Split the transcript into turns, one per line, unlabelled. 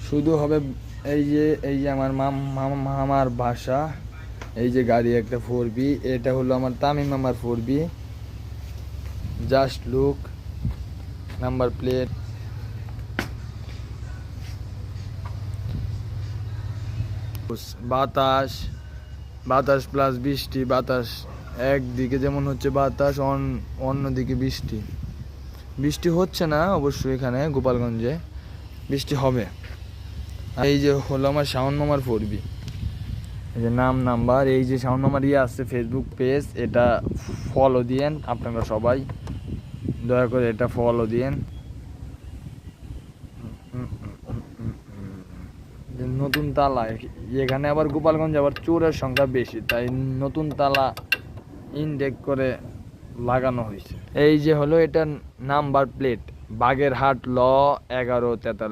শুধু হবে এই যে আমার মামার বাসা। এই যে গাড়ি একটা 4B, এটা হলো আমার তামিম মামার 4B। Just look, number plate. বাতাস, বাতাস প্লাস বৃষ্টি। বাতাস একদিকে যেমন হচ্ছে বাতাস, অন্যদিকে বৃষ্টি। বৃষ্টি হচ্ছে না অবশ্যই, এখানে গোপালগঞ্জে বৃষ্টি হবে। এই যে হলো আমার শাওন মামার 4B। এই যে নাম্বার, এই যে শাওন মামার আছে ফেসবুক পেজ, এটা ফলো দিয়েন আপনারা সবাই, দয়া করে এটা ফলো দিয়েন। নতুন তালা, এখানে আবার গোপালগঞ্জ আবার চোরের সংখ্যা বেশি, তাই নতুন তালা ইনডেক্স করে লাগানো হয়েছে। এই যে হলো এটা নাম্বার প্লেট, বাগেরহাট ল 1143।